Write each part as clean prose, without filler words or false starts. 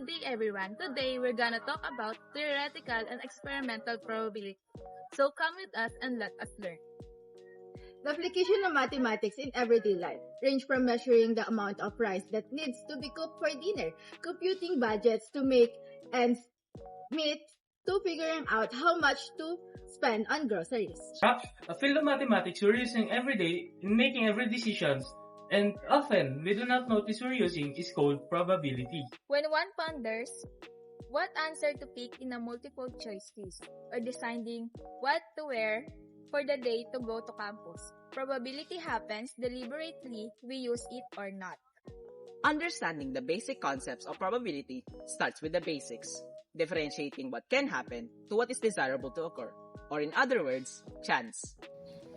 Good day, everyone. Today, we're gonna talk about theoretical and experimental probability. So come with us and let us learn. The application of mathematics in everyday life range from measuring the amount of rice that needs to be cooked for dinner, computing budgets to make ends meet, to figuring out how much to spend on groceries. A field of mathematics we're using every day in making every decisions, and often we do not notice we're using is called probability. When one ponders what answer to pick in a multiple choice quiz or deciding what to wear for the day to go to campus, probability happens deliberately we use it or not. Understanding the basic concepts of probability starts with the basics, differentiating what can happen to what is desirable to occur, or in other words, chance.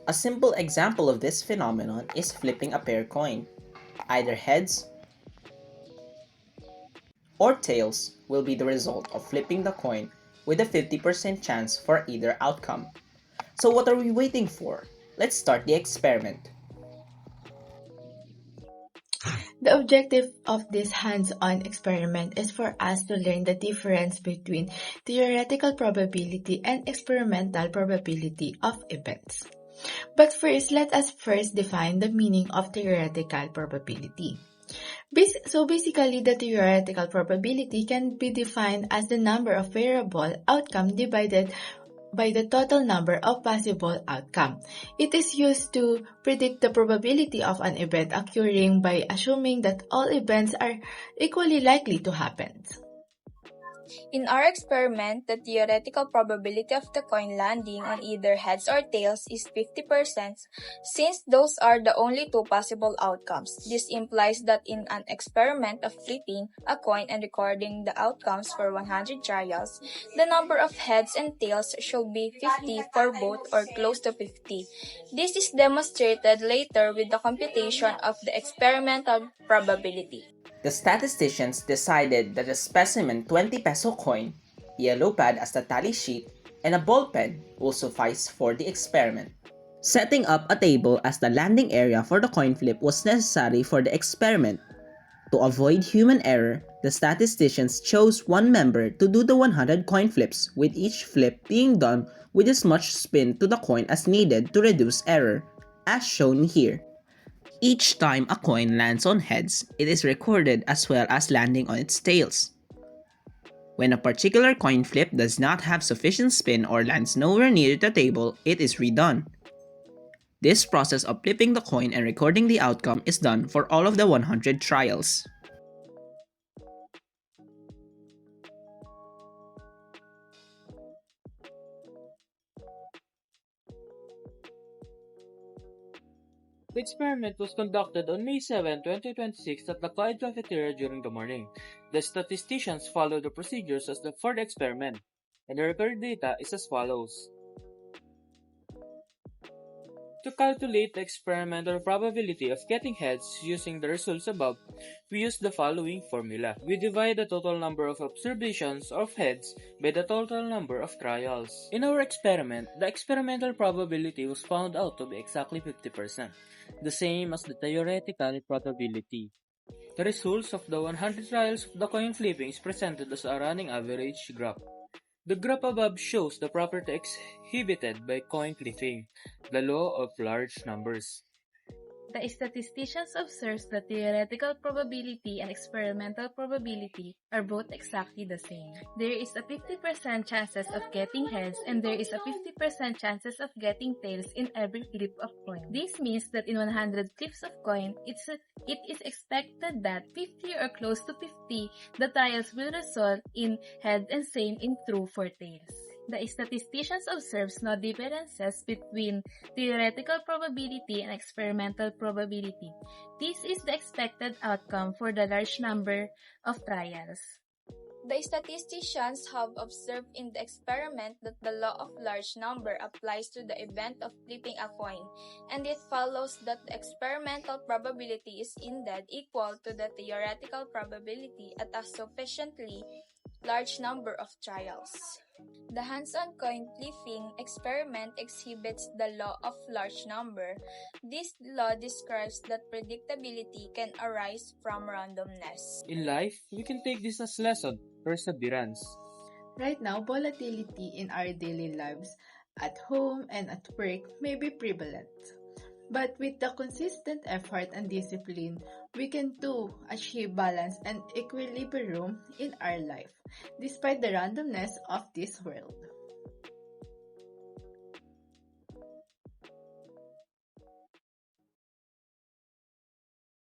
A simple example of this phenomenon is flipping a pair coin. Either heads or tails will be the result of flipping the coin with a 50% chance for either outcome. So what are we waiting for? Let's start the experiment. The objective of this hands-on experiment is for us to learn the difference between theoretical probability and experimental probability of events. But first, let us first define the meaning of theoretical probability. So basically, the theoretical probability can be defined as the number of variable outcome divided by the total number of possible outcome. It is used to predict the probability of an event occurring by assuming that all events are equally likely to happen. In our experiment, the theoretical probability of the coin landing on either heads or tails is 50%, since those are the only two possible outcomes. This implies that in an experiment of flipping a coin and recording the outcomes for 100 trials, the number of heads and tails should be 50 for both or close to 50. This is demonstrated later with the computation of the experimental probability. The statisticians decided that a specimen 20 peso coin, yellow pad as the tally sheet, and a ball pen will suffice for the experiment. Setting up a table as the landing area for the coin flip was necessary for the experiment. To avoid human error, the statisticians chose one member to do the 100 coin flips, with each flip being done with as much spin to the coin as needed to reduce error, as shown here. Each time a coin lands on heads, it is recorded as well as landing on its tails. When a particular coin flip does not have sufficient spin or lands nowhere near the table, it is redone. This process of flipping the coin and recording the outcome is done for all of the 100 trials. The experiment was conducted on May 7, 2026 at the College cafeteria during the morning. The statisticians followed the procedures for the experiment, and the recorded data is as follows. To calculate the experimental probability of getting heads using the results above, we use the following formula. We divide the total number of observations of heads by the total number of trials. In our experiment, the experimental probability was found out to be exactly 50%, the same as the theoretical probability. The results of the 100 trials of the coin flipping is presented as a running average graph. The graph above shows the property exhibited by coin flipping, the law of large numbers. The statisticians observed that theoretical probability and experimental probability are both exactly the same. There is a 50% chances of getting heads and there is a 50% chances of getting tails in every flip of coin. This means that in 100 flips of coin, it is expected that 50 or close to 50 the trials will result in heads and same in true for tails. The statisticians observes no differences between theoretical probability and experimental probability. This is the expected outcome for the large number of trials. The statisticians have observed in the experiment that the law of large number applies to the event of flipping a coin, and it follows that the experimental probability is indeed equal to the theoretical probability at a sufficiently large number of trials. The hands-on coin flipping experiment exhibits the law of large number. This law describes that predictability can arise from randomness. In life, we can take this as lesson, perseverance. Right now, volatility in our daily lives, at home and at work, may be prevalent. But with the consistent effort and discipline, we can too achieve balance and equilibrium in our life, despite the randomness of this world.